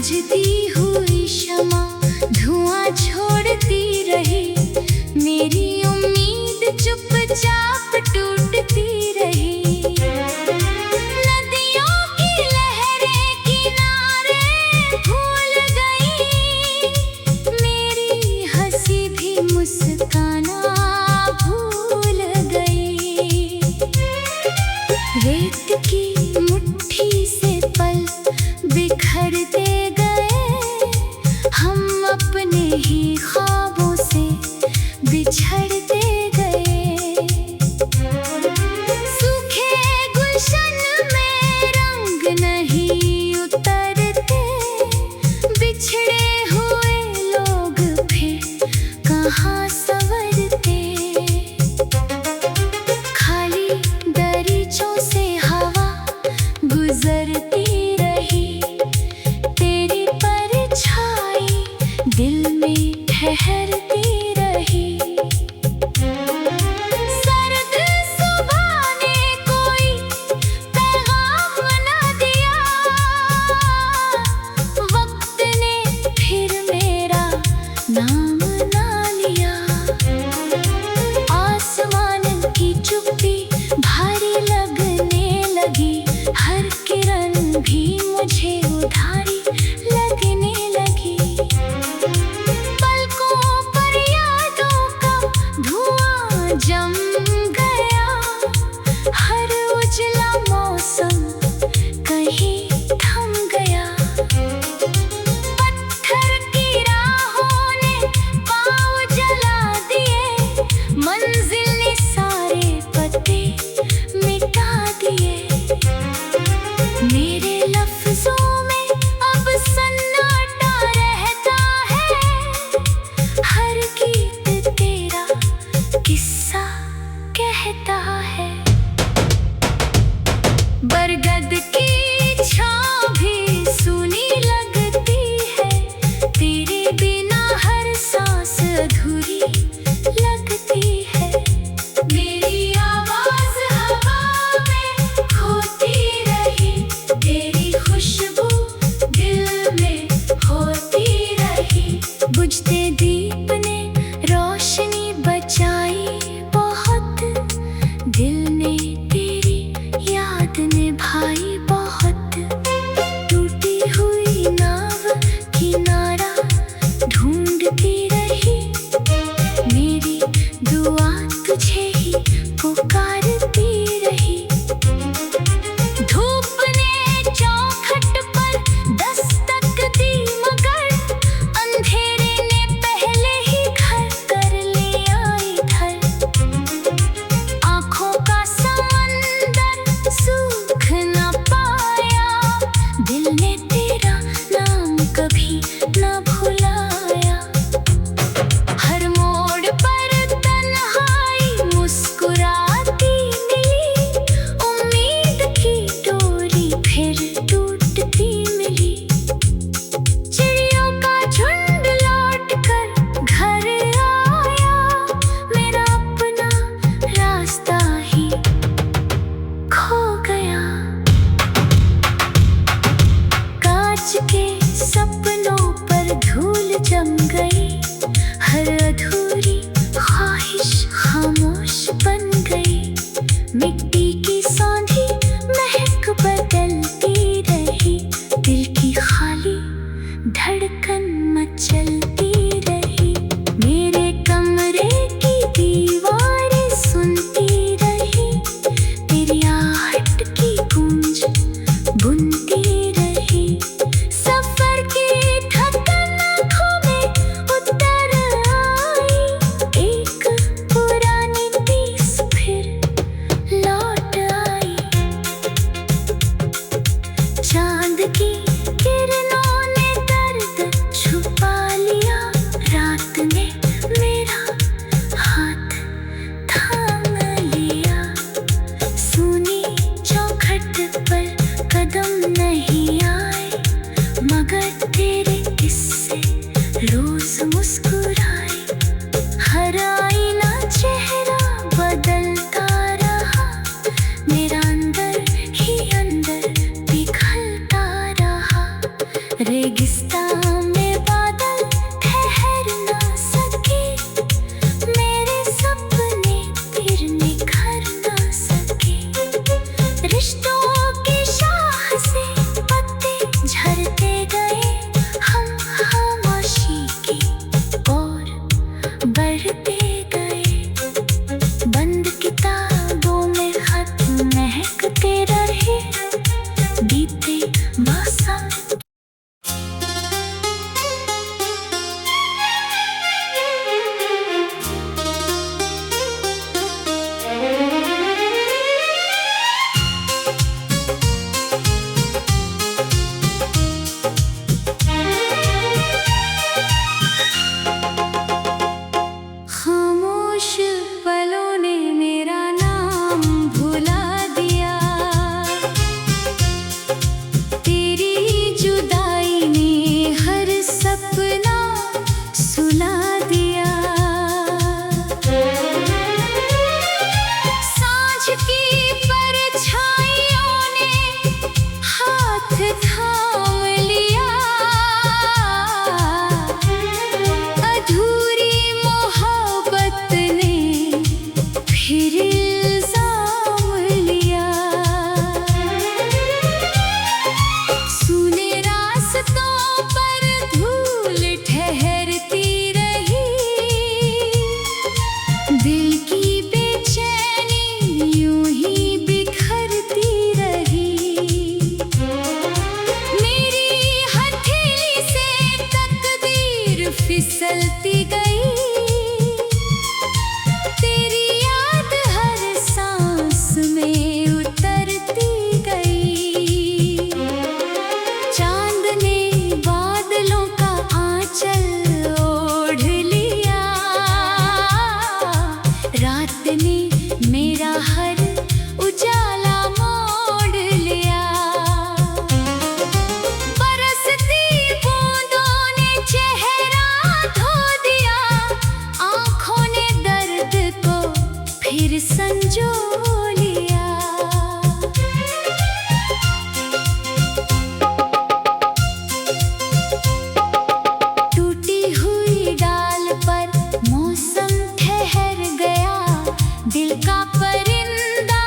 बुझती हुई शमा धुआं छोड़ती रही। मेरी उम्मीद चुपचाप टूटती रही। नदियों की लहरें किनारे भूल गई। मेरी हंसी भी मुस्काना भूल गई। रेत की मुट्ठी से पल बिखरते गए। हम अपने ही ख्वाबों से बिछड़ते गए। सूखे गुलशन में रंग नहीं उतरते। बिछड़े हुए लोग फिर कहाँ संवरते। खाली दरीचों से हवा गुजरती रही। तेरी परछाई दिल में ठहरती रही। सर्द सुबह ने कोई पैगाम न दिया। वक्त ने फिर मेरा नाम ना लिया। आसमान की चुप्पी भारी लगने लगी। हर किरण भी मुझे उधारी लगने लगी। पलकों पर यादों का धुआं जम गया। हर उजला मौसम कहीं थम गया। पत्थर की राहों ने पाँव जला दिए। मंजिल ने सारे पते मिटा दिए। मेरे लफ्जों में अब सन्नाटा रहता है। हर गीत तेरा किस्सा कहता है। बरगद की छाँव भी सूनी लगती है। तेरे बिना हर सांस अधूरी लगती है। मेरी आवाज हवा में खोती रही। तेरी खुशबू दिल में होती रही। बुझते दीप ने रोशनी बचाई बहुत। दिल ने तेरी याद निभाई बहुत। टूटी हुई नाव किनारा ढूंढती रही। मेरी दुआ तुझे ही पुकारती रही। धूप ने चौखट पर दस्तक दी मगर अंधेरे ने पहले रेगिस्तान में बादल ठहर ना सके, मेरे सपने फिर निखर ना सके। रिश्तों की शाख से पत्ते झड़ते गए, हम खामोशी की ओर बढ़ते गए। बंद किताबों में खत महकते रहे, बीते मौसम। खामोश पलों ने मेरा नाम भुला दिया, तेरी जुदाई ने हर सपना सुला दिया। सांझ की परछाइयों ने हाथ थाम लिया, अधूरी मोहब्बत ने फिर इल्जाम लिया। सूने रास्तों पर धूल ठहरती रही, दिल की बेचैनी यूं ही बिखरती रही। मेरी हथेली से तकदीर फिसलती गई, तेरी याद हर सांस में उतरती गई। चांद ने बादलों का आंचल ओढ़ लिया, रात ने मेरा हर उजाला मोड़ लिया। बरसती बूंदों ने चेहरा धो दिया, आँखों ने दर्द को फिर संजो लिया। टूटी हुई डाल पर मौसम ठहर गया, दिल का परिंदा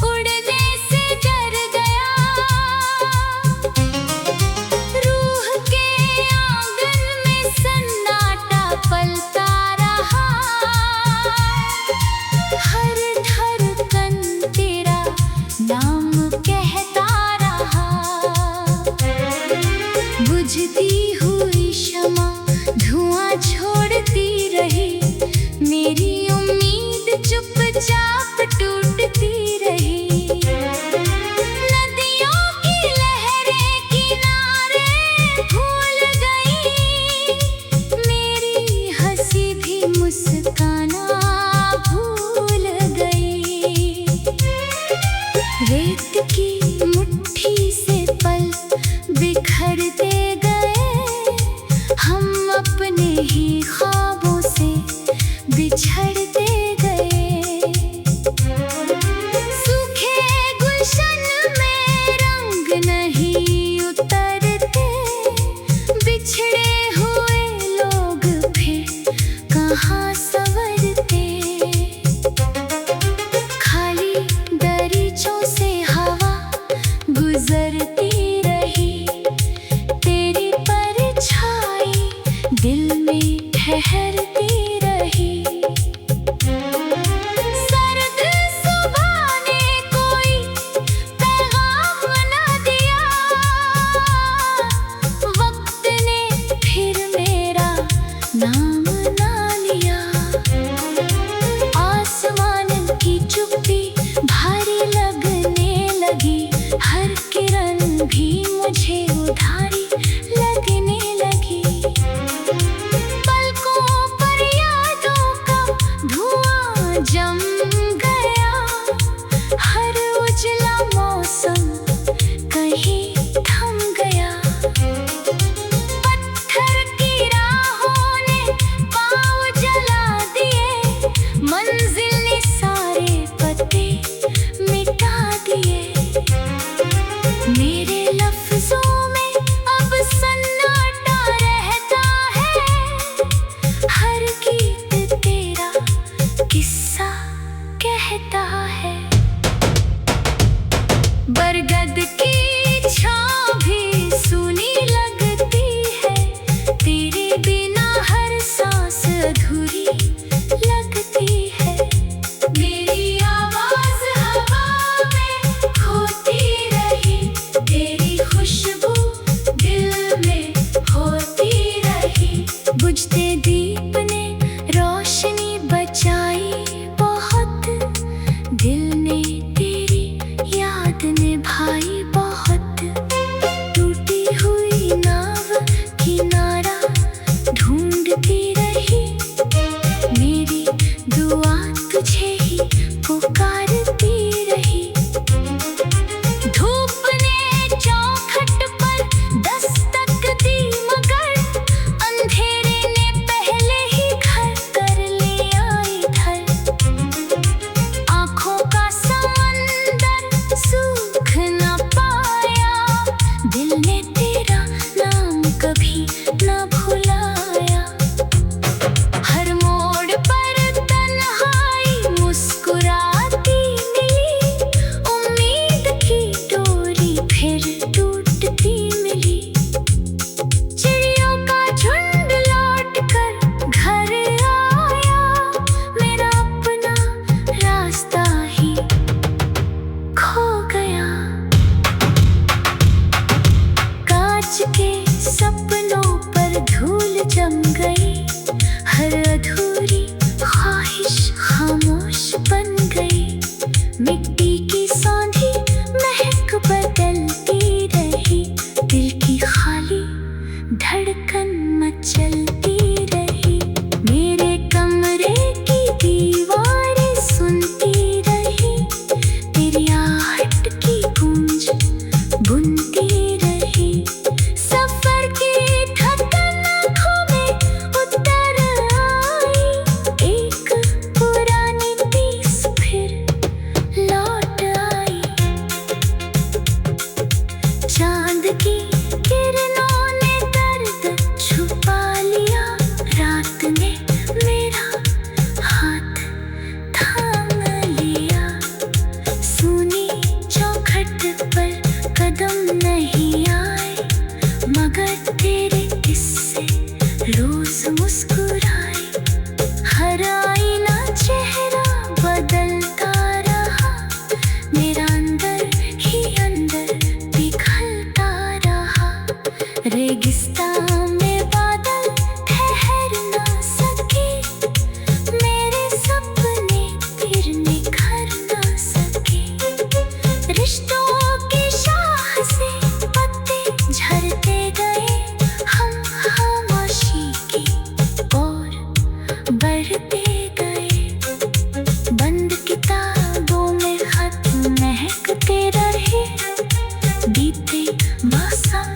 उड़ने से डर गया। रूह के आंगन में सन्नाटा पलता रहा, हर धड़कन तेरा नाम कहता रहा। बुझती हुई शमा धुआं छोड़ती रही, मेरी उम्मीद चुपचाप टूटती रही। नदियों की लहरें किनारे भूल गई, मेरी हंसी भी मुस्काना भूल गई। रेत की मुट्ठी से पल बिखरते गए, हम अपने ही ख्वाबों से बिछड़ते गए। सूखे गुलशन में रंग नहीं उतरते, बिछड़े हुए लोग फिर कहाँ संवरते। खाली दरीचों से हवा गुजरती रही, तेरी परछाई दिल में खोती रही। बुझते दीप ने रोशनी बचाई बहुत, दिल ने तेरी याद निभाई बहुत। टूटी हुई नाव किनारा ढूंढती रही, मेरी दुआ तुझे ही पुकारती रही। धूप ने चौखट पर दस्तक दी मगर अंधेरे ने पहले ही घर कर लिया इधर। आँखों का समंदर सूख न पाया, दिल ने तेरा नाम कभी न भुलाया। हर मोड़ पर तन्हाई मुस्कुराती मिली, उम्मीद की डोरी फिर टूटती मिली। चिड़ियों का झुंड लौट कर घर आया, मेरा अपना रास्ता ही खो गया। कांच के सपनों पर धूल जम गई, हर अधूरी ख्वाहिश खामोश बन गई। मिट्टी की सौंधी महक बदलती रही, दिल की खाली धड़कन मचलती रही। मेरे कमरे की दीवारें सुनती रही, तेरी आहट की गूंज बुनती रही। सफर की थकन आँखों में उतर आई, एक पुरानी तीस फिर लौट आई। चांद की किरणों ने दर्द छुपा लिया, रात ने मेरा हाथ थाम लिया। सुनी चौखट पर कदम नहीं आए, मगर तेरे किस्से रोज मुस्कुराए। हर आईना चेहरा बदलता रहा, मेरा अंदर ही अंदर पिघलता रहा। रेगिस्तान में बादल ठहर ना सके, मेरे सपने फिर निखर ना सके। रिश्तों की शाख से पत्ते झड़ते गए, हम खामोशी की ओर बढ़ते गए। बंद किताबों में खत महकते रहे, बीते मौसम।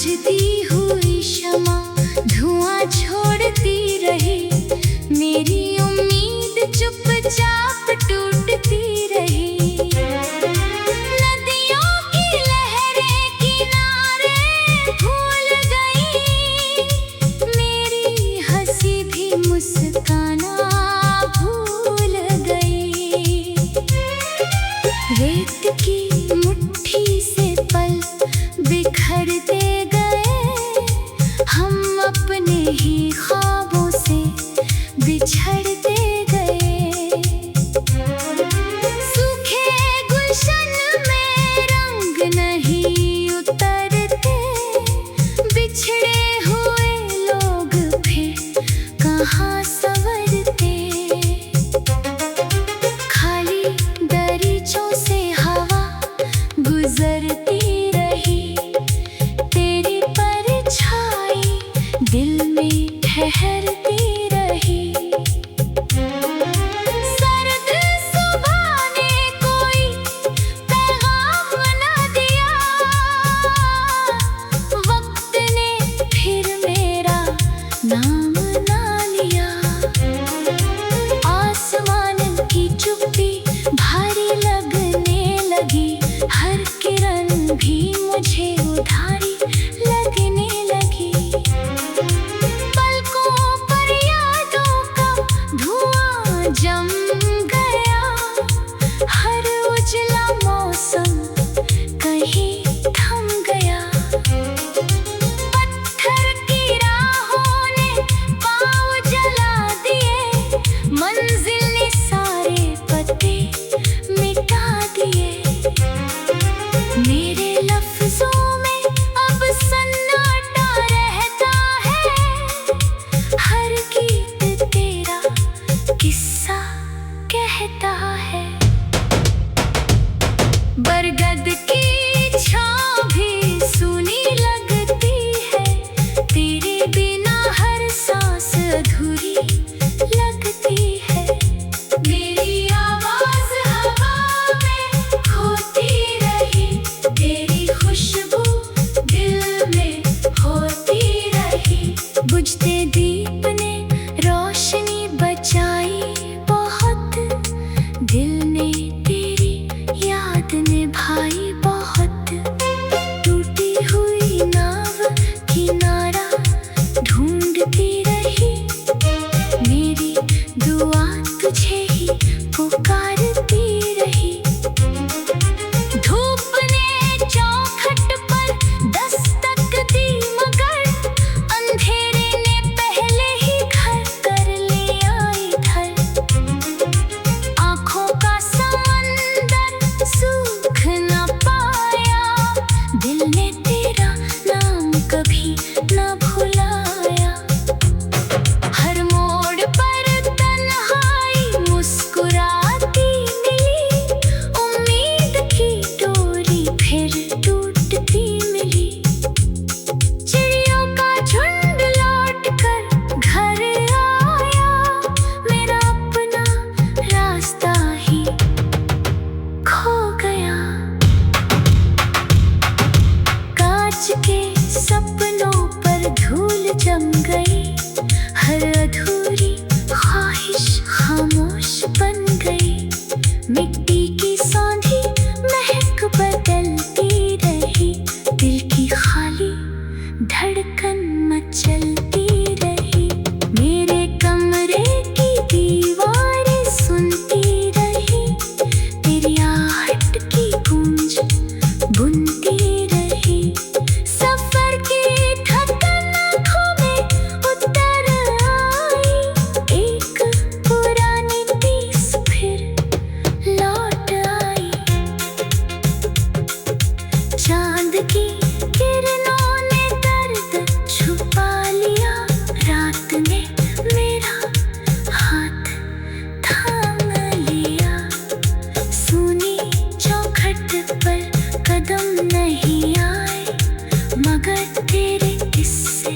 बुझती हुई शमा धुआं छोड़ती रही। मेरी उम्मीद चुपचाप टूटती रही। नदियों की लहरें किनारे भूल गई। मेरी हंसी भी मुस्काना भूल गई। रेत की मुट्ठी से पल बिखरते गए। हम अपने ही ख्वाबों से बिछड़ते गए। सूखे गुलशन में रंग नहीं उतरते। बिछड़े हुए लोग फिर कहाँ संवरते। खाली दरीचों से हवा गुजरती रही। तेरी परछाई दिल में ठहरती रही। सर्द सुबह ने कोई पैगाम न दिया। वक्त ने फिर मेरा नाम ना लिया। आसमान की चुप्पी भारी लगने लगी। हर किरण भी मुझे उधारी लगने लगी। पलकों पर यादों का धुआं जम गया। हर उजला मौसम कहीं थम गया। पत्थर की राहों ने पाँव जला दिए। मंजिल ने सारे पते मिटा दिए। मेरे लफ्जों में अब सन्नाटा रहता है। हर गीत तेरा किस्सा कहता है। बरगद की छाँव भी सूनी लगती है। तेरे बिना हर सांस अधूरी लगती है। मेरी आवाज हवा में खोती रही। तेरी खुशबू दिल में होती रही। बुझते दीप ने रोशनी बचाई बहुत। दिल ने तेरी याद निभाई बहुत। टूटी हुई नाव किनारा ढूंढती रही। मेरी दुआ तुझे ही पुकारती रही। धूप ने चौखट पर दस्तक दी मगर अंधेरे ने पहले ही घर कर लिया इधर। आँखों का समंदर सूख न पाया। दिल ने तेरा नाम कभी न भुलाया। हर मोड़ पर तन्हाई मुस्कुराती मिली। उम्मीद की डोरी फिर टूटती मिली। चिड़ियों का झुंड लौट कर घर आया। मेरा अपना रास्ता ही खो गया। कांच के सपनों पर धूल जम गई। हर अधूरी ख्वाहिश खामोश बन गई। मिट्टी की सौंधी महक बदलती रही। दिल की खाली धड़कन मचलती रही। मेरे कमरे की दीवारें सुनती रही। तेरी आहट की गूंज बुनती रही। सफर की थकन आँखों में उतर आई। एक पुरानी टीस फिर लौट आई। चांद की किरणों ने दर्द छुपा लिया। रात ने मेरा हाथ थाम लिया। सूनी चौखट पर कदम नहीं आए। मगर तेरे किस्से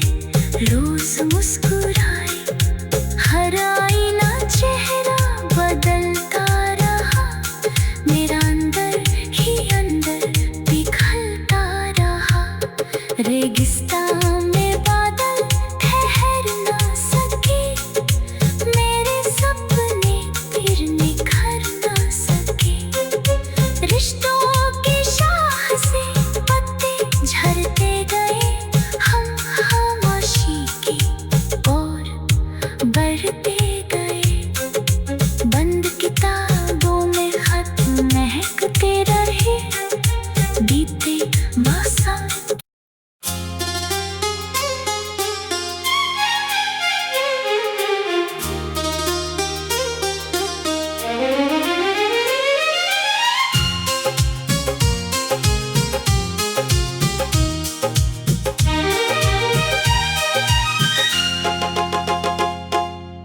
रोज मुस्कुराए। हर आईना चेहरा बदलता रहा। मेरा अंदर ही अंदर पिघलता रहा। रेगिस्तान रास्ता में बादल ठहर ना सके, मेरे सपने फिर निखर ना सके। रिश्तों की शाख से पत्ते झड़ते गए, हम खामोशी की ओर बढ़ते गए। बंद किताबों में खत महकते रहे, बीते मौसम।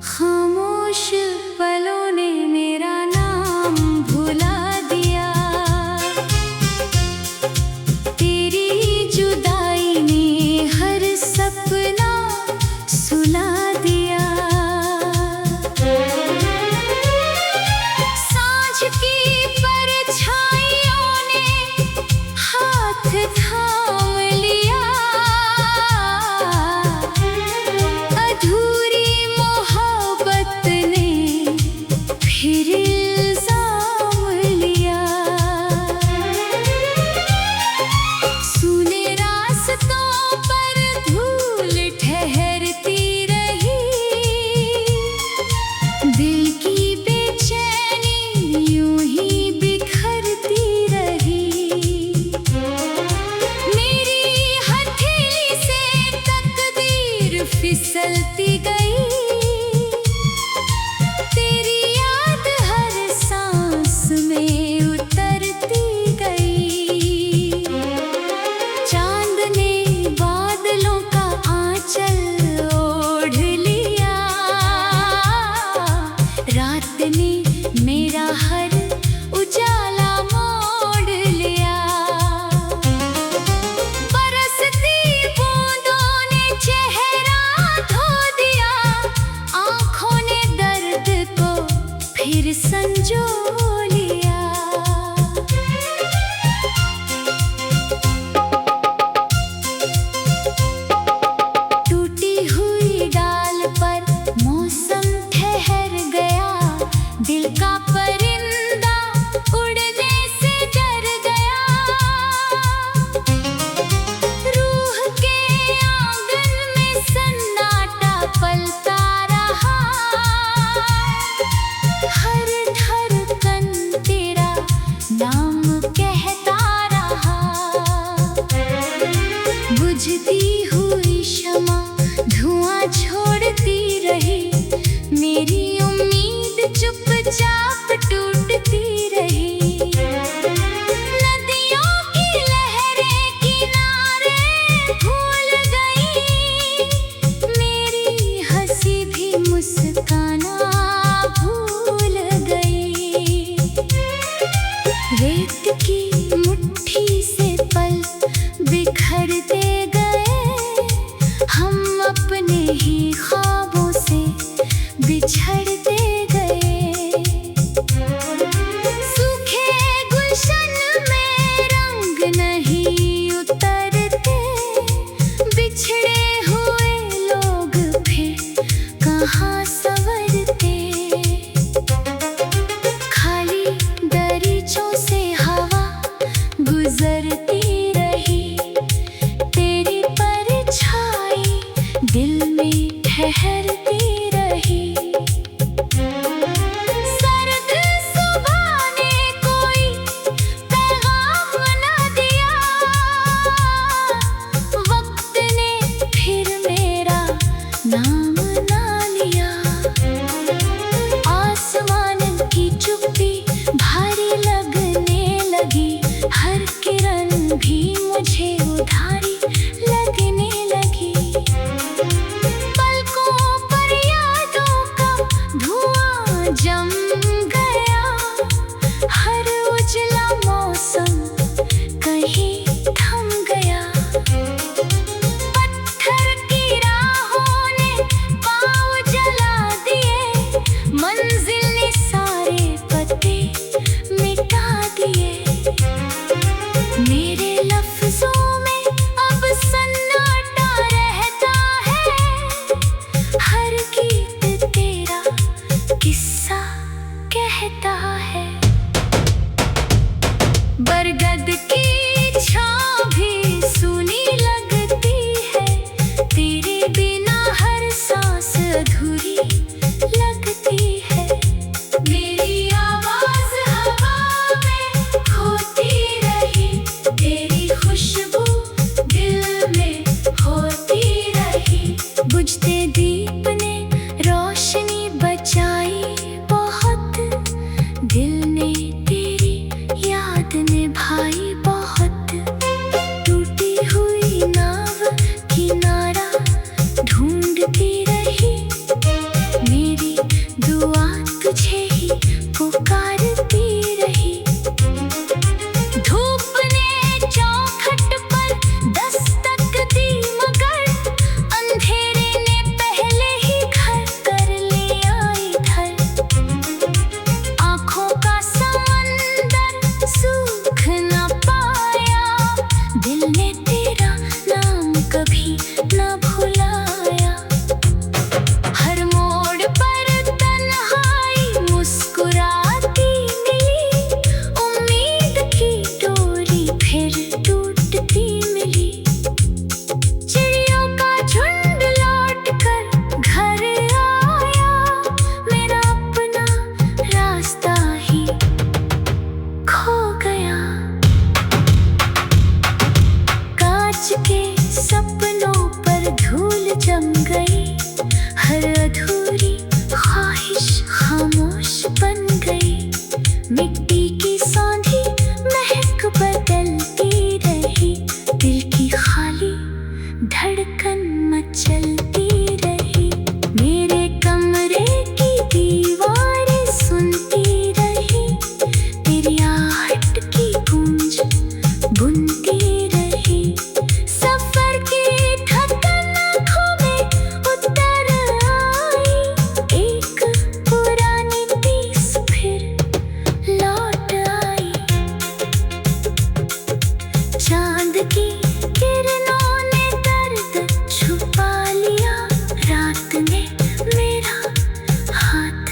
खामोश पलों ने मेरा नाम भुला दिया, तेरी जुदाई ने हर सपना सुला दिया। सांझ की परछाइयों ने हाथ थाम लिया, अधूरी मोहब्बत ने फिर इल्जाम लिया। सूने रास्तों पर धूल ठहरती रही, दिल की बेचैनी यूं ही बिखरती रही। मेरी हथेली से तकदीर फिसलती गई, तेरी याद हर सांस में उतरती गई। चांद ने बादलों का आंचल ओढ़ लिया, रात ने मेरा हर उजाला मोड़ लिया। बरसती बूंदों ने चेहरा धो दिया, आँखों ने दर्द को फिर संजो लिया। टूटी हुई डाल पर मौसम ठहर गया, दिल का परिंदा उड़ने से डर गया। रूह के आंगन में सन्नाटा पलता रहा, हर धड़कन तेरा नाम कहता रहा। बुझती हुई शमा धुआं छोड़ती रही, मेरी उम्मीद चुपचाप टूटती रही। नदियों की लहरें किनारे भूल गई, मेरी हंसी भी मुस्काना भूल गई। रेत की मुट्ठी से पल बिखरते गए, हम अपने ही ख्वाबों से बिछड़ते गए। सूखे गुलशन में रंग नहीं उतरते, बिछड़े हुए लोग फिर कहाँ संवरते। खाली दरीचों से हवा गुजरती रही, तेरी परछाई दिल में ठहरती रही। सर्द सुबह ने कोई पैगाम न दिया, वक्त ने फिर मेरा बुझते दीप ने रोशनी बचाई बहुत, दिल ने तेरी याद निभाई बहुत। टूटी हुई नाव किनारा ढूंढती रही, मेरी दुआ तुझे ही पुकारती रही। धूप ने चौखट पर दस्तक दी मगर अंधेरे ने पहले ही घर कर लिया इधर। आँखों का समंदर सूख न पाया, दिल ने तेरा नाम कभी न भुलाया। हर मोड़ पर तन्हाई मुस्कुराती मिली, उम्मीद की डोरी फिर टूटती मिली। चिड़ियों का झुंड लौट कर घर आया, मेरा अपना रास्ता ही खो गया। कांच के सपनों पर धूल जम गई, हर अधूरी ख्वाहिश खामोश बन गई। मिट्टी की सौंधी महक बदलती रही, दिल की खाली धड़कन मचलती रही। मेरे कमरे की दीवारें सुनती रही, तेरी आहट की गूंज बुनती रही। सफर की थकन आँखों में उतर आई, एक पुरानी पीस फिर लौट आई। चांद की किरणों ने दर्द छुपा लिया, रात ने मेरा हाथ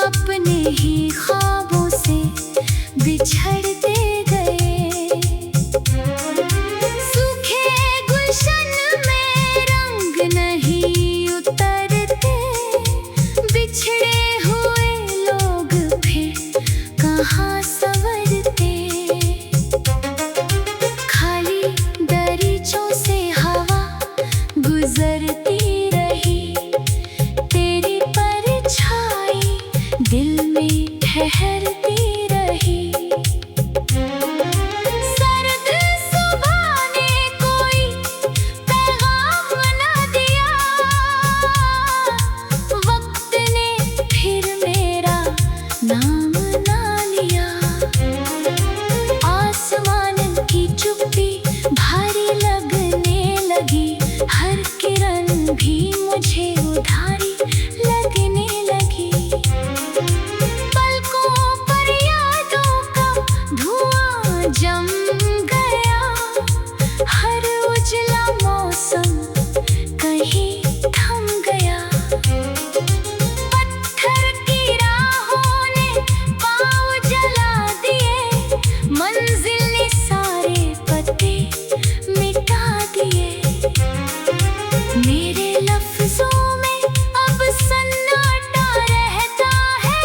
अपने ही ख्वाबों से बिछड़ते गए। सूखे गुलशन में रंग नहीं उतरते, बिछड़े हुए लोग फिर कहाँ संवरते। खाली दरीचों से हवा गुजरती रही, तेरी परछाई दिल में ठहरती रही। सर्द सुबह ने कोई पैगाम न दिया, वक्त ने फिर मेरा नाम ना लिया। आसमान की चुप्पी भारी लगने लगी, हर किरण भी मुझे उधारी लगने लगी। पलकों पर यादों का धुआं जम गया, हर उजला मौसम कहीं थम गया। पत्थर की राहों ने पाँव जला दिए, मंजिल ने सारे पते मिटा दिए। मेरे लफ्जों में अब सन्नाटा रहता है,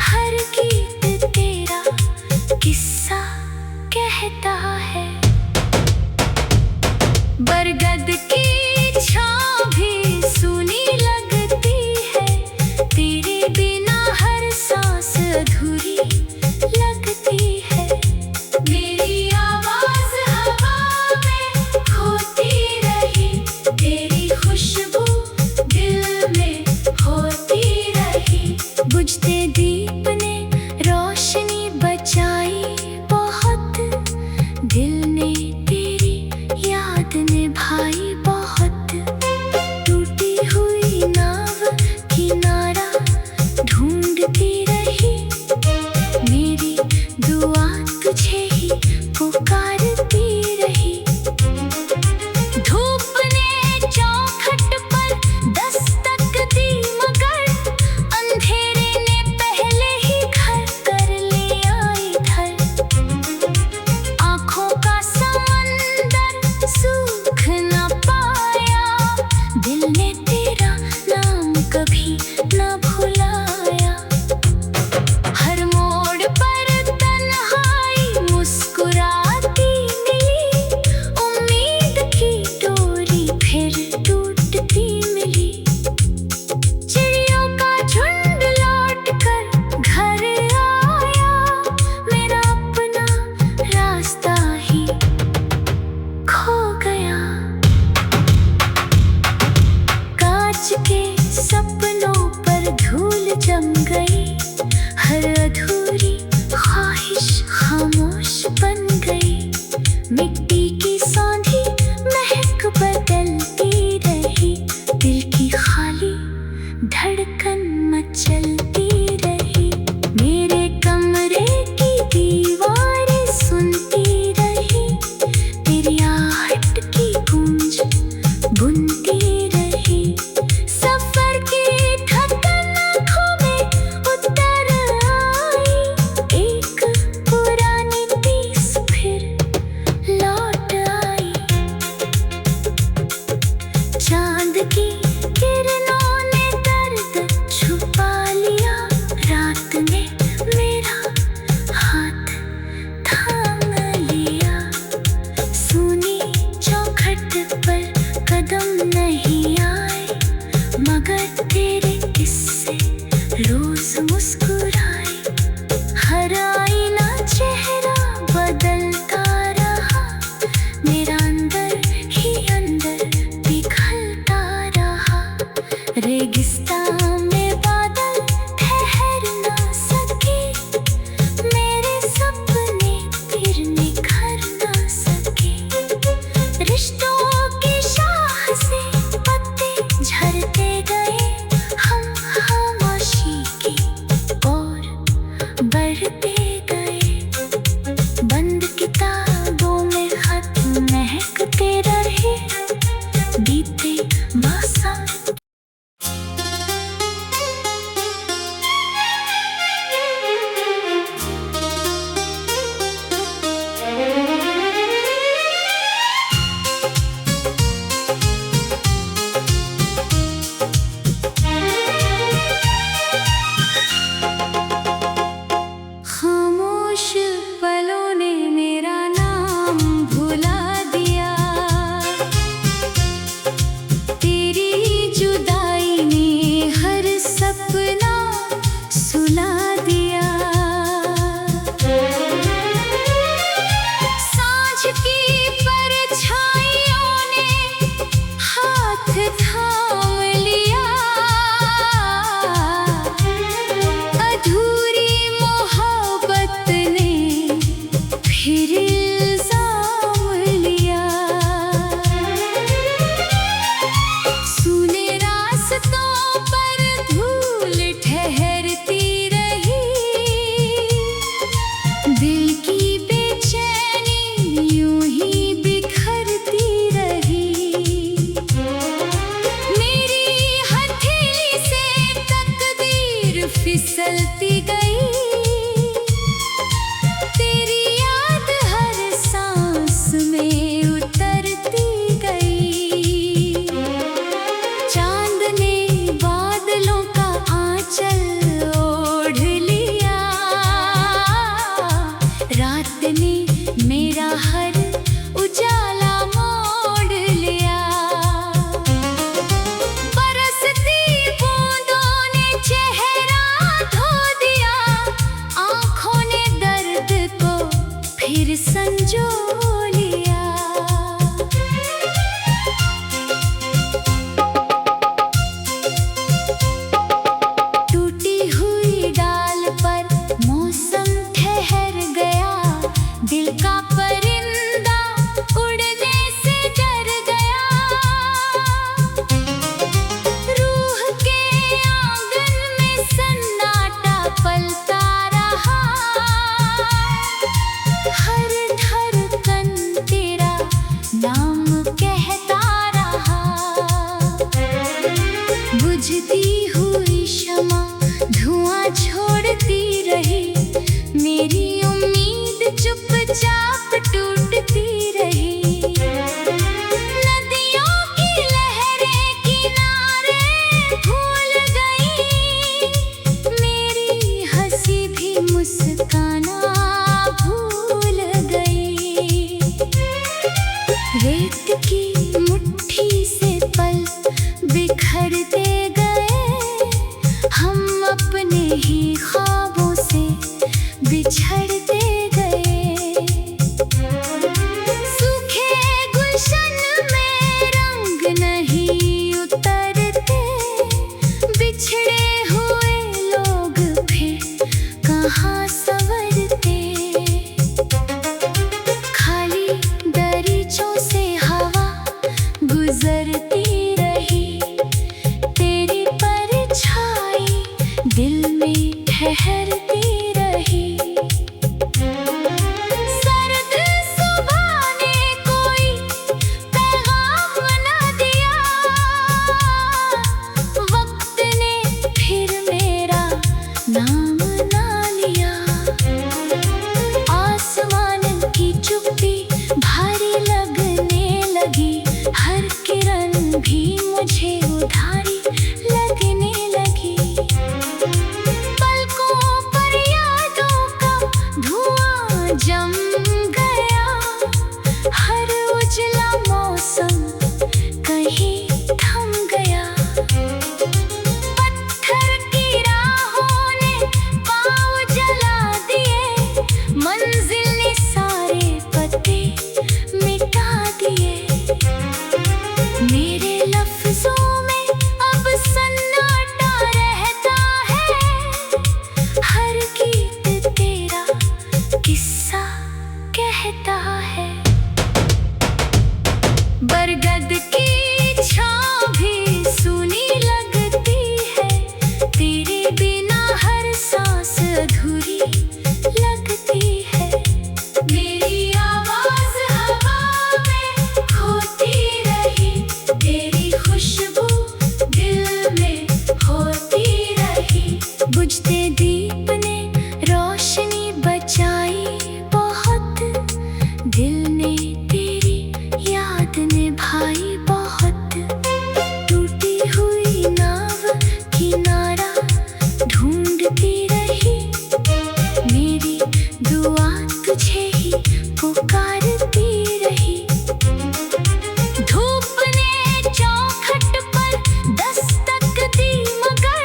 हर गीत तेरा किस्सा कहता है। बरगद की छाँव भी सूनी लगती है, तेरे बिना हर सांस अधूरी लगती है। मेरी आवाज हवा में खोती रही, तेरी खुशबू दिल में होती रही। बुझते दीप ने रोशनी बचाई बहुत, दिल ने तेरी याद निभाई बहुत। टूटी हुई नाव किनारा ढूंढती रही, मेरी दुआ तुझे ही पुकारती रही। धूप ने चौखट पर दस्तक दी, मगर अंधेरे ने पहले ही घर कर लिया इधर। आँखों का समंदर सूख न पाया, दिल ने तेरा नाम कभी न भुलाया। हर मोड़ पर तन्हाई मुस्कुराती मिली, उम्मीद की डोरी फिर टूटती मिली। चिड़ियों का झुंड लौट कर घर आया, मेरा अपना रास्ता ही खो गया। कांच के सपनों पर धूल जम गई, हर अधूरी ख्वाहिश खामोश बन गई। मिट्टी की सौंधी महक बदलती रही, दिल की खाली धड़कन मचलती रही। मेरे कमरे की दीवारें सुनती रही, तेरी आहट की गूंज बुनती रही। सफर की थकन आँखों में उतर आई, एक पुरानी तीस फिर लौट आई। चांद की किरणों ने दर्द छुपा लिया, रात ने मेरा हाथ थाम लिया। सूनी चौखट पर कदम नहीं आए, मगर तेरे किस्से रोज मुस्कुराए। हर आईना चेहरा बदलता रहा, मेरा अंदर ही अंदर पिघलता रहा। रेगिस्तान में बादल ठहर ना सके, मेरे सपने फिर निखर ना सके। रिश्तों की शाख से पत्ते झड़ते गए, हम खामोशी की ओर बढ़ते गए। बंद किताबों में खत महकते रहे, बीते मौसम अपने ही ख्वाबों से बिछड़ते गए। सूखे गुलशन में रंग नहीं उतरते, बिछड़े हुए लोग फिर कहाँ संवरते। खाली दरीचों से हवा गुजरती रही, तेरी परछाई दिल में ठहरती रही। सर्द सुबह ने कोई पैगाम न दिया, वक्त ने फिर मेरा नाम ना लिया। आसमान की चुप्पी भारी लगने लगी, हर किरण भी मुझे उधारी लगने लगी। पलकों पर यादों का धुआं जम गया, हर उजला मौसम कहीं थम गया। पत्थर की राहों ने पाँव जला दिए, मंजिल ने सारे पते मिटा दिए। मेरे लफ्जों में अब सन्नाटा रहता है, हर गीत तेरा किस्सा कहता है। बरगद की छाँव भी सूनी लगती है, तेरे बिना हर सांस अधूरी लगती है। मेरी आवाज हवा में खोती रही, तेरी खुशबू दिल में होती रही। बुझते दीप ने रोशनी बचाई बहुत, दिल ने तेरी याद निभाई बहुत। टूटी हुई नाव किनारा ढूंढती रही, मेरी दुआ तुझे ही पुकारती रही। धूप ने चौखट पर दस्तक दी, मगर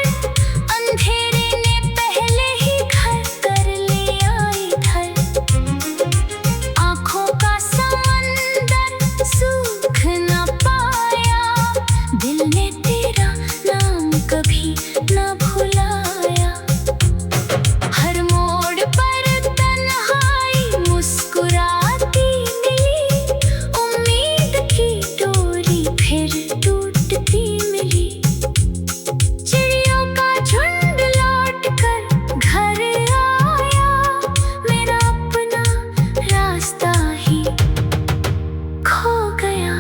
अंधेरे ने पहले ही घर कर लिया इधर। आँखों का समंदर सूख न पाया, दिल ने तेरा नाम कभी न भुलाया। हर मोड़ पर तन्हाई मुस्कुराती मिली, उम्मीद की डोरी फिर टूटती मिली। चिड़ियों का झुंड लौट कर घर आया, मेरा अपना रास्ता ही खो गया।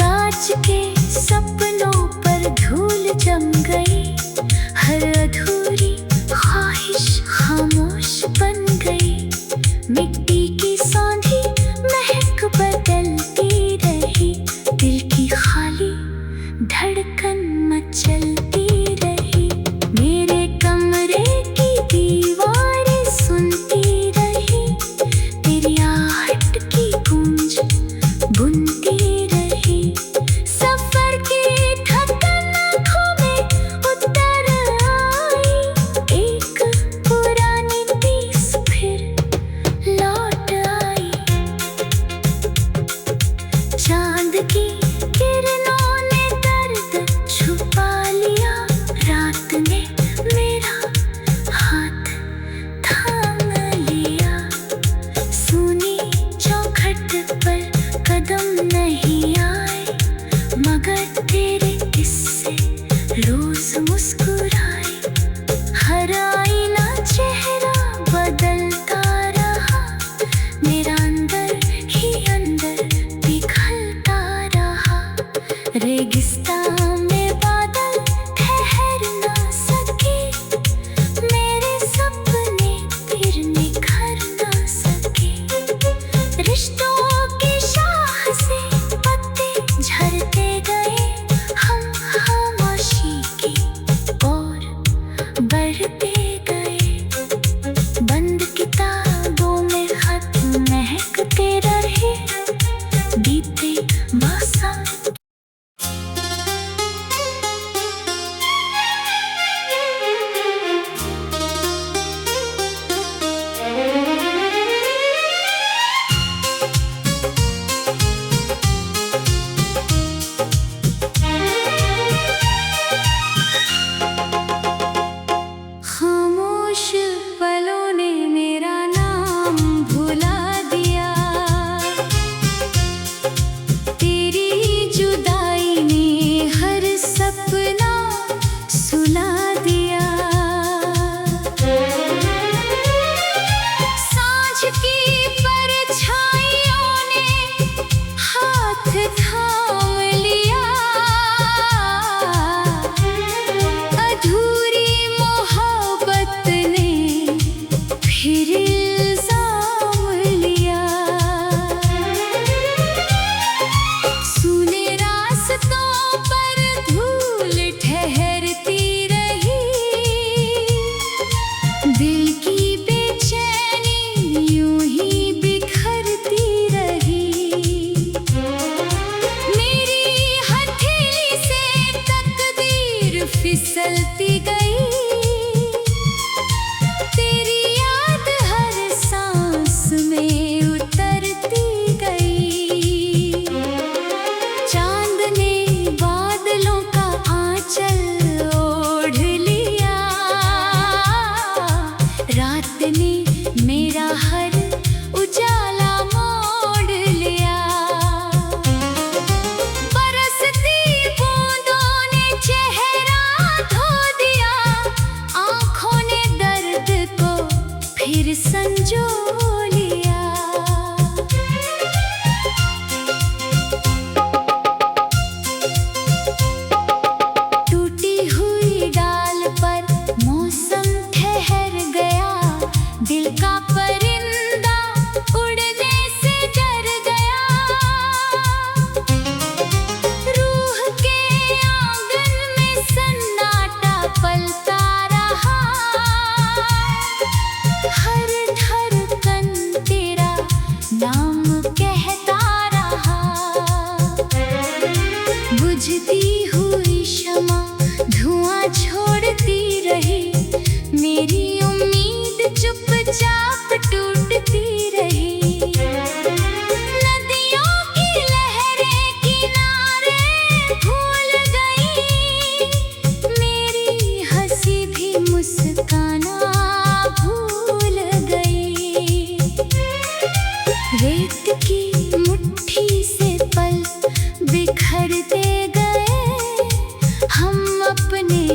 कांच के सपनों पर धूल जम गई, हर अधूरी ख्वाहिश खामोश बन गई। मिट्टी की सौंधी महक बदलती रही, दिल की खाली धड़कन मचलती रही। मेरे कमरे की दीवारें सुनती रही, तेरी आहट की गूंज बुनती रही। सफर की थकन आँखों में उतर आई, एक पुरानी पीस फिर लौट आई। चांद की किरणों ने दर्द छुपा लिया, रात ने मेरा हाथ थाम लिया। सूनी चौखट पर कदम नहीं आए, मगर तेरे किस्से रोज मुस्कुराए। हर आईना चेहरा बदलता रहा, मेरा अंदर ही अंदर पिघलता रहा। रेगिस्तान में बादल ठहर ना सके, मेरे सपने फिर निखर ना सके। रिश्तों की शाख से पत्ते झड़ते गए, हम खामोशी की ओर बढ़ते गए। बंद किताबों में खत महकते रहे, बीते मौसम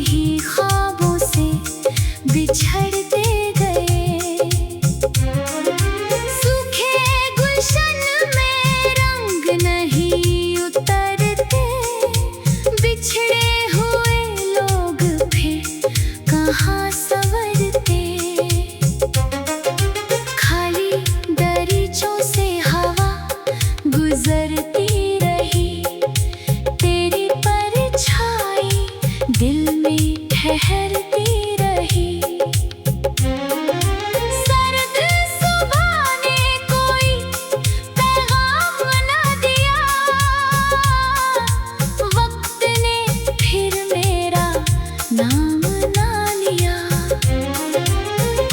ही ख्वाबों से बिछड़ते गए। सूखे गुलशन में रंग नहीं उतरते, बिछड़े हुए लोग फिर कहाँ संवरते। खाली दरीचों से हवा गुजरती रही, तेरी परछाई दिल में ठहरती रही। सर्द सुबह ने कोई पैगाम न दिया, वक्त ने फिर मेरा नाम ना लिया।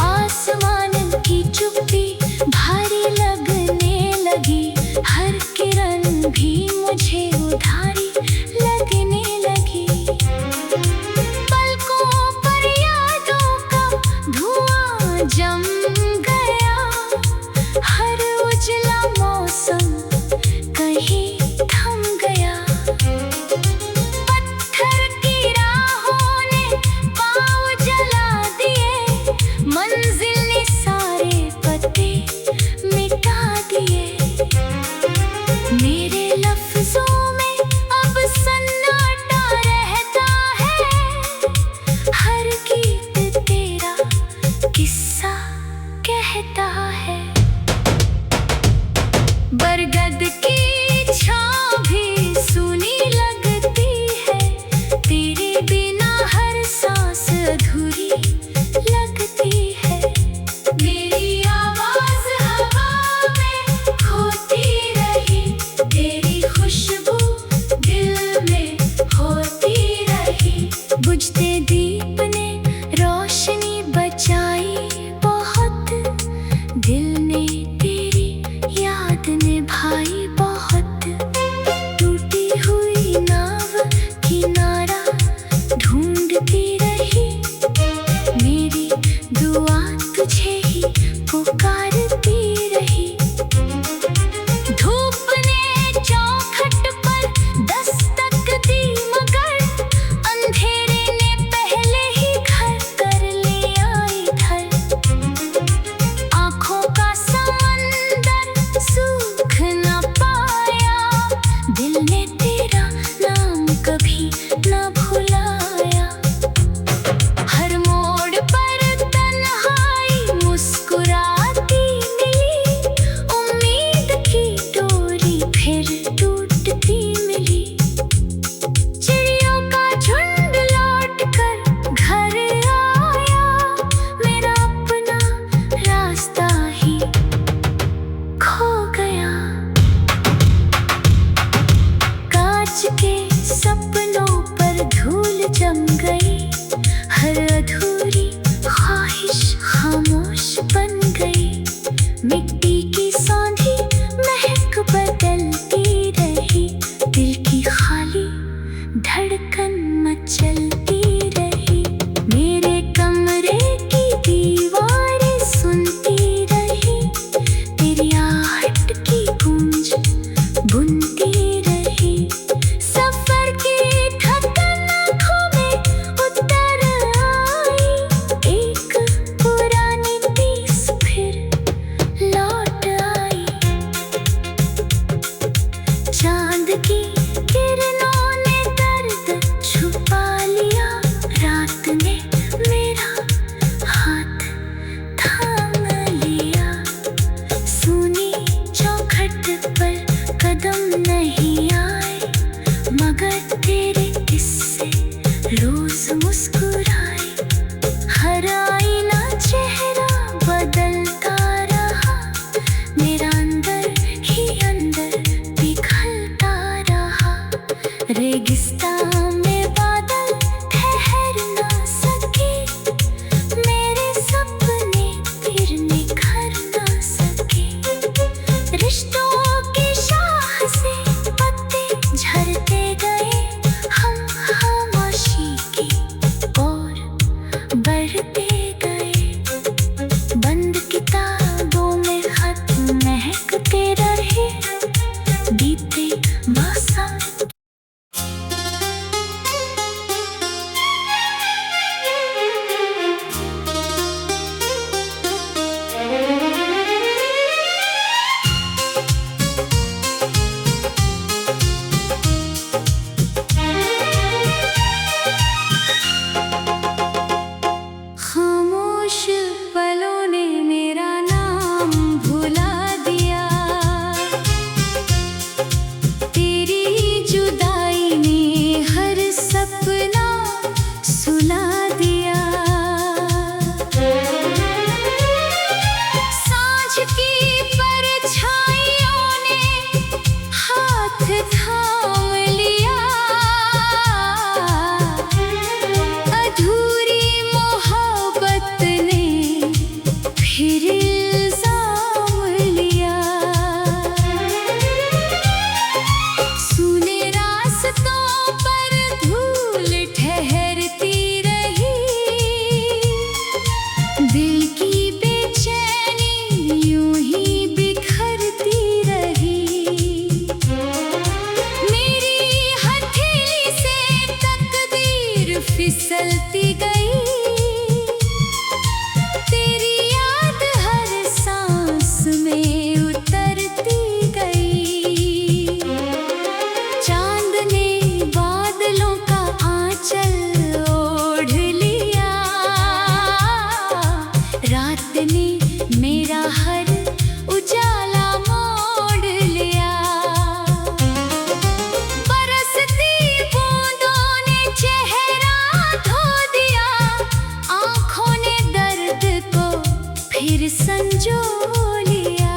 आसमान की चुप्पी भारी लगने लगी, हर किरण भी मुझे उधारी लगने लगी। पलकों पर यादों का धुआं जम गया, हर उजला मौसम कहीं थम गया। पत्थर की राहों ने पाँव जला दिए, मंजिल ने सारे पते मिटा दिए। मेरे लफ्जों में अब सन्नाटा रहता है, हर गीत तेरा किस्सा कहता है। बरगद की छाँव भी सूनी लगती है, तेरे बिना हर सांस अधूरी लगती है। मेरी आवाज हवा में खोती रही, तेरी खुशबू दिल में होती रही। बुझते दीप ने रोशनी बचाई बहुत, दिल ने तेरी याद निभाई बहुत। टूटी हुई नाव किनारा ढूंढती रही, मेरी दुआ तुझे ही पुकारती रही। धूप ने चौखट पर दस्तक दी, मगर अंधेरे ने पहले ही घर कर लिया इधर। आँखों का समंदर सूख न पाया, दिल ने तेरा नाम कभी न भुलाया। हर मोड़ पर तन्हाई मुस्कुराती मिली, उम्मीद की डोरी फिर टूटती मिली। चिड़ियों का झुंड लौट कर घर आया, मेरा अपना रास्ता ही खो गया। कांच के सपनों पर धूल जम गई, हर अधूरी ख्वाहिश खामोश बन गई। मिट्टी की सौंधी महक बदलती रही, दिल की खाली धड़कन मचलती रही। मेरे कमरे की दीवारें सुनती रही, तेरी आहट की गूंज बुनती रही। सफर की थकन आँखों में उतर आई, एक पुरानी तीस फिर लौट आई। चांद की किरणों ने दर्द छुपा लिया, रात ने मेरा हाथ थाम लिया। सूनी चौखट पर कदम नहीं आए, मगर तेरे किस्से रोज मुस्कुराए। हर आईना चेहरा बदलता रहा, मेरा अंदर ही अंदर पिघलता रहा। रेगिस्तान में बादल ठहर ना सके, मेरे सपने फिर निखर ना सके। रिश्तों की शाख से पत्ते झड़ते गए, हम खामोशी की ओर बढ़ते गए। बंद किताबों में खत महकते रहे, बीते मौसम फिसलती गई, तेरी याद हर सांस में उतरती गई। चांद ने बादलों का आंचल ओढ़ लिया, रात ने मेरा हर उजाला मोड़ लिया। बरसती बूंदों ने चेहरा धो दिया, आंखों ने दर्द को फिर संजो लिया।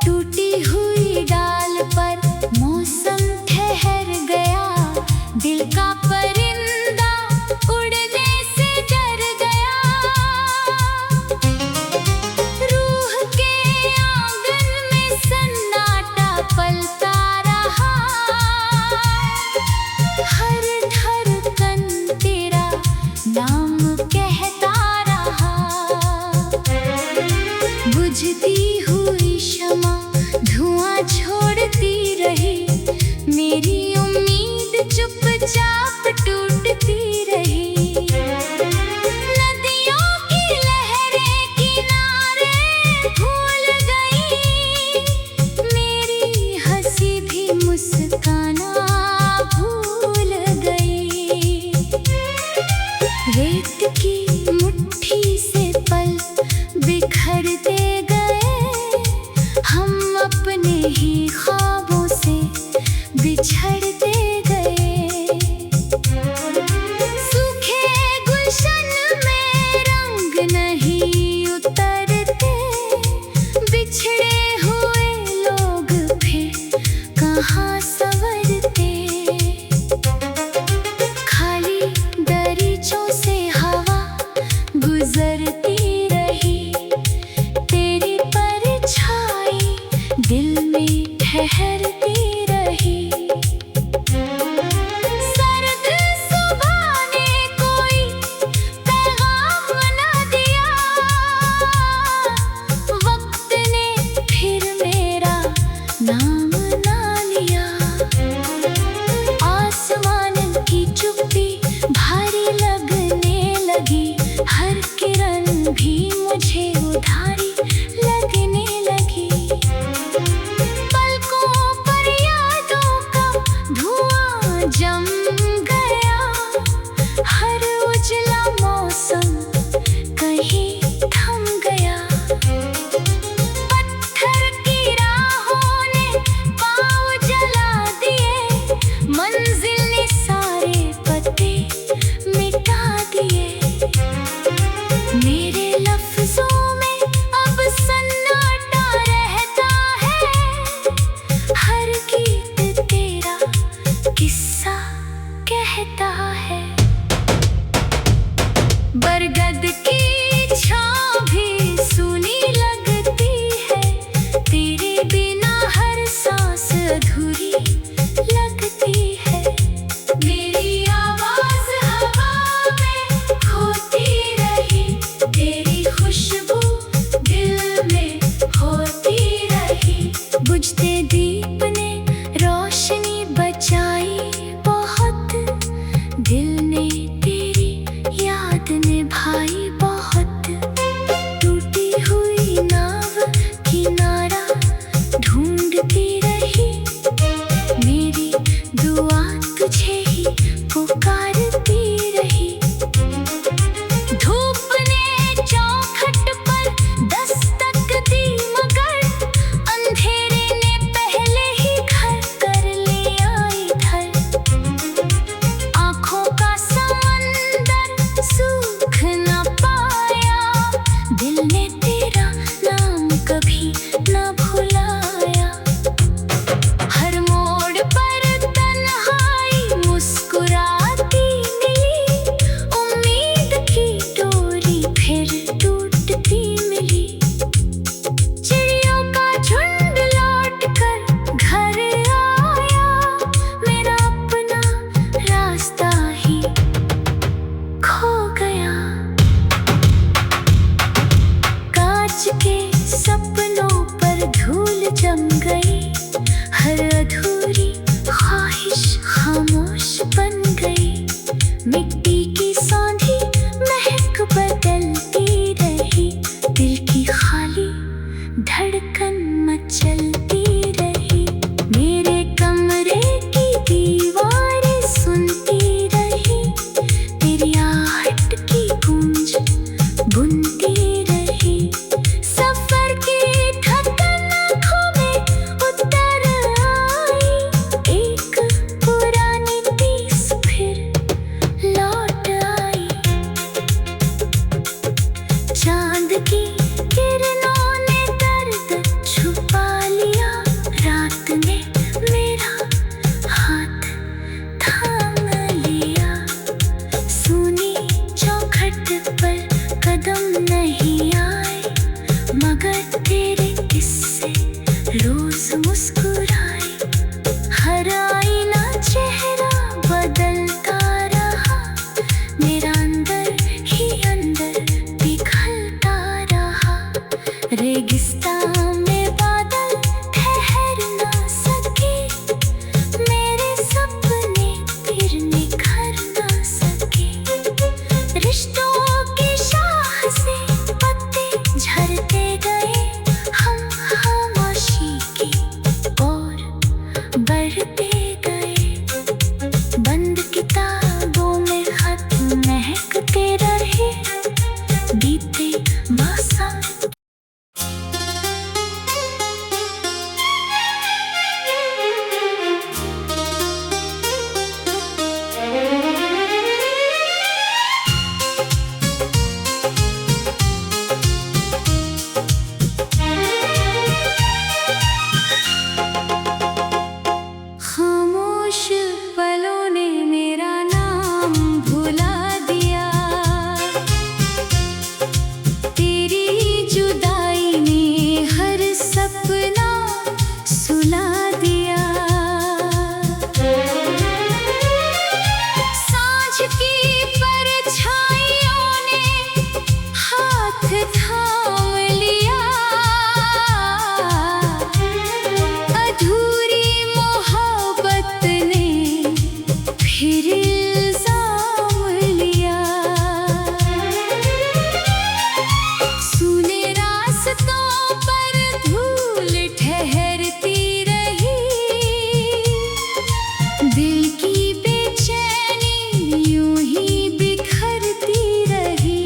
टूटी हुई डाल पर मौसम ठहर गया, दिल का परिंदा उड़ने से डर गया। रूह के आंगन में सन्नाटा पलता रहा, हर धड़कन तेरा नाम कहता रहा। बुझती हुई शमा धुआं छोड़ती रही, मेरी उम्मीद चुपचाप टूटती रही। नदियों की लहरें किनारे भूल गई, मेरी हंसी भी मुस्काना भूल गई। रेत की मुट्ठी से पल बिखरते गए, हम अपने ही ख्वाबों से बिछड़ते गए। सूखे गुलशन में रंग नहीं उतरते, बिछड़े हुए लोग फिर कहाँ संवरते। खाली दरीचों से हवा गुजरती रही, तेरी परछाई दिल में ठहरती रही। सर्द सुबह ने कोई पैगाम न दिया, वक्त ने फिर मेरा नाम ना लिया। आसमान की चुप्पी भारी लगने लगी, हर किरण भी मुझे उधारी लगने लगी। पलकों पर यादों का धुआं जम गया, हर उजला मौसम कहीं थम गया। पत्थर की राहों ने पाँव जला दिए, मंजिल ने सारे पते मिटा दिए। मेरे लफ्जों में अब सन्नाटा रहता है, हर गीत तेरा किस्सा कहता है। बरगद की छाँव भी सूनी लगती है, तेरे बिना हर सांस अधूरी लगती है। मेरी आवाज हवा में खोती रही, तेरी खुशबू दिल में होती रही। बुझते दीप ने रोशनी बचाई बहुत, दिल ने तेरी याद निभाई बहुत। टूटी हुई नाव किनारा ढूंढती रही, हर अधूरी ख्वाहिश खामोश बन गई। मिट्टी की सौंधी महक बदलती रही, दिल की खाली धड़कन मचलती रही। मेरे कमरे की दीवारें सुनती रही, तेरी आहट की गूंज बुनती रही। सफर की थकन आँखों में उतर आई, एक पुरानी तीस फिर लौट आई। चांद की किरणों ने दर्द छुपा लिया, रात ने मेरा हाथ थाम लिया। सुनी चौखट पर कदम नहीं आए, मगर तेरे किस्से रोज मुस्कुराए। हर आईना चेहरा बदलता रहा, मेरा अंदर ही अंदर पिघलता रहा। रेगिस्तान में बादल ठहर ना सके, मेरे सपने फिर निखर ना सके। रिश्तों की शाख से पत्ते झड़ते गए, हम खामोशी की ओर बढ़ते गए। बंद किताबों में खत महकते रहे, बीते मौसम। खामोश पलों ने मेरा नाम भुला दिया, तेरी जुदाई ने हर सपना सुला दिया। सांझ की परछाइयों ने हाथ थाम लिया, अधूरी मोहब्बत ने फिर इल्जाम लिया। सूने रास्तों पर धूल ठहरती रही, दिल की बेचैनी यूं ही बिखरती रही।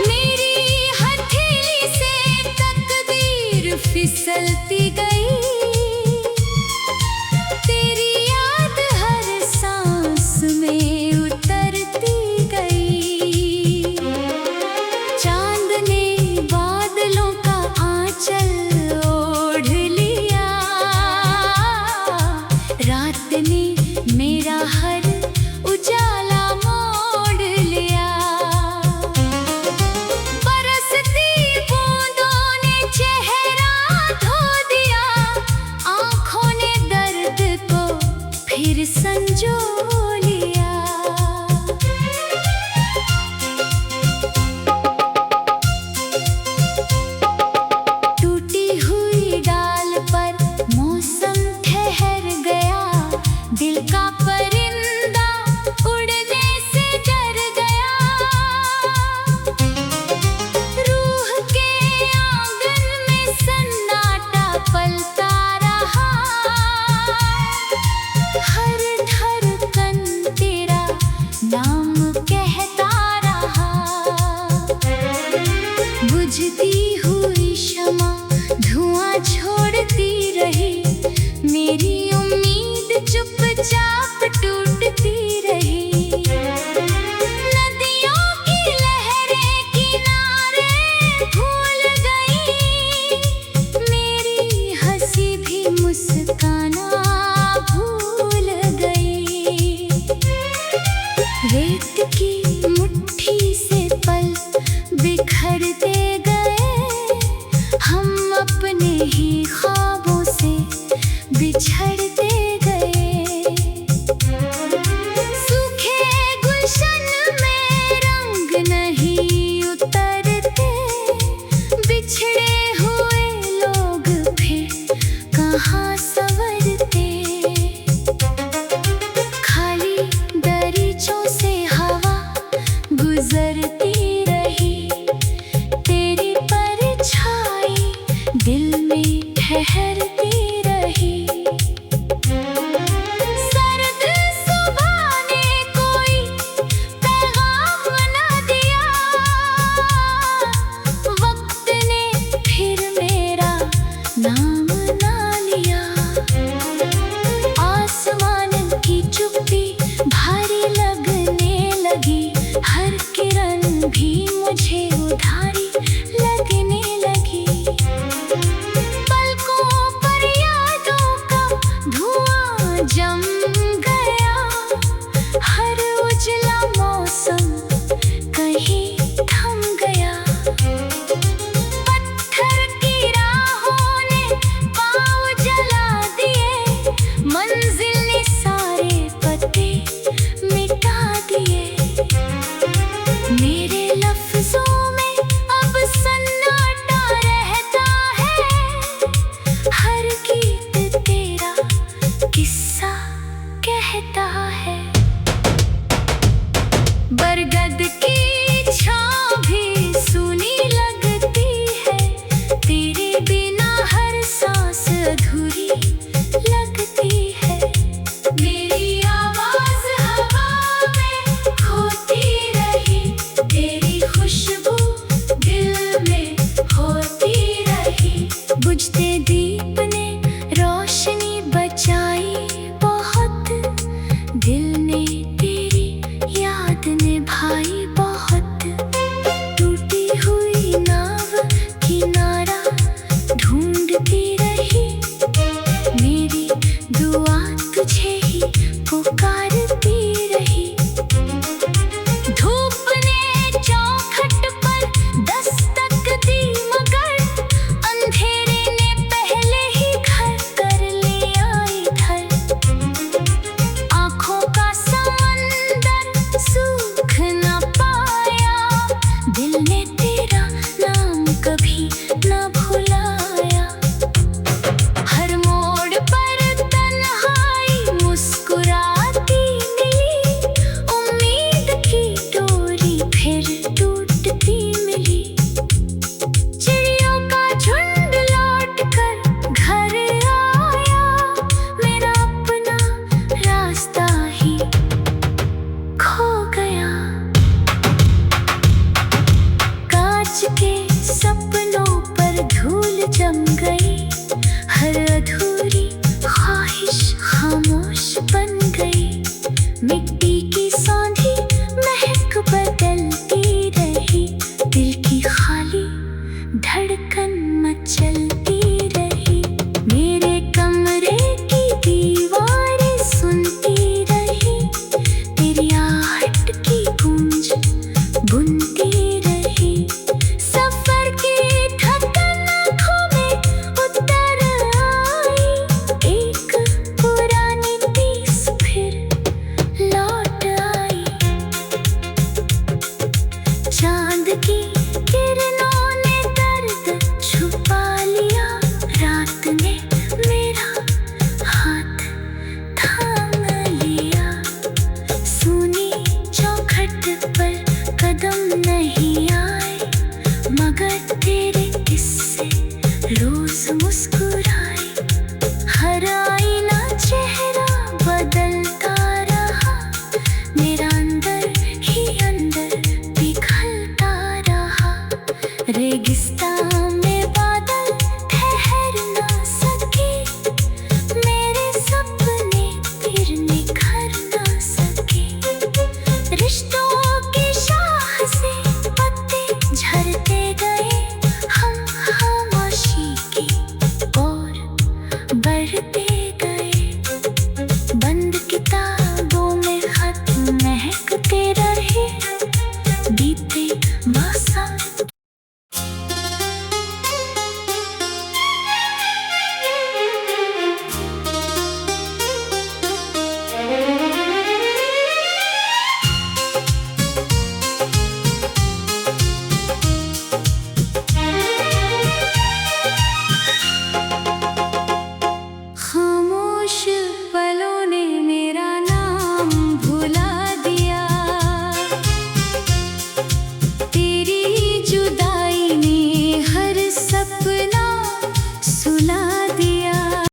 मेरी हथेली से तकदीर फिसलती गई, तेरी याद हर सांस में उतरती गई। चांद ने बादलों का आंचल ओढ़ लिया, रात ने मेरा हर उजाला मोड़ लिया। बरसती बूंदों ने चेहरा धो दिया, आँखों ने दर्द को फिर संजो लिया। टूटी हुई डाल पर मौसम ठहर गया, दिल का परिंदा उड़ने से डर गया। रूह के आंगन में सन्नाटा पलता रहा, हर धड़कन तेरा नाम कहता रहा। बुझती हुई शमा धुआं छोड़ती रही, मेरी उम्मीद चुपचाप टूटती रही। नदियों की लहरें किनारे भूल गई, मेरी हंसी भी मुस्काना भूल गई। रेत की मुट्ठी से पल बिखरते गए, हम अपने ही ख्वाबों से बिछड़ते गए। सूखे गुलशन में रंग नहीं उतरते, बिछड़े हुए लोग फिर ठहरती रही। सर्द सुबह ने कोई पैगाम न दिया, वक्त ने फिर मेरा नाम ना लिया। आसमान की चुप्पी भारी लगने लगी, हर किरण भी मुझे उधारी लगने लगी। पलकों पर यादों का धुआं जम गया, हर उजला मौसम कहीं थम गया। पत्थर की राहों ने पाँव जला दिए, मंजिल ने सारे पते मिटा दिए। मेरे लफ्जों में अब सन्नाटा रहता है, हर गीत तेरा किस्सा कहता है। बरगद की छाँव भी सूनी लगती है, तेरे बिना हर सांस अधूरी लगती है। मेरी आवाज हवा में खोती रही, तेरी खुशबू दिल में होती रही। बुझते दीप ने रोशनी बचाई बहुत, दिल ने तेरी याद निभाई बहुत। टूटी हुई नाव किनारा ढूंढती रही, मेरी दुआ तुझे ही पुकारती रही। धूप ने चौखट पर दस्तक दी, मगर अंधेरे ने पहले ही घर कर लिया इधर। आँखों का समंदर सूख न पाया, दिल ने तेरा नाम कभी न भुलाया। हर मोड़ पर तन्हाई मुस्कुराती मिली, उम्मीद की डोरी फिर टूटती मिली। चिड़ियों का झुंड लौट कर घर आया, मेरा अपना रास्ता ही खो गया। कांच के सपनों पर धूल जम गई, हर अधूरी ख्वाहिश खामोश बन गई। मिट्टी की सौंधी महक बदलती रही, दिल की खाली धड़कन मचलती रही। मेरे कमरे की दीवारें सुनती रही, तेरी आहट की गूंज बुनती रही। सफर की थकन आँखों में उतर आई, एक पुरानी तीस फिर लौट आई। चांद की किरणों ने दर्द छुपा लिया, रात ने मेरा हाथ थाम लिया। सूनी चौखट पर कदम नहीं आए, मगर तेरे किस्से रोज मुस्कुराए। हर आईना चेहरा बदलता रहा, मेरा अंदर ही अंदर पिघलता रहा। रेगिस्तान में बादल ठहर न सके, मेरे सपने फिर निखर न सके। रिश्तों की शाख से पत्ते झड़ते गए, हम खामोशी की ओर बढ़ते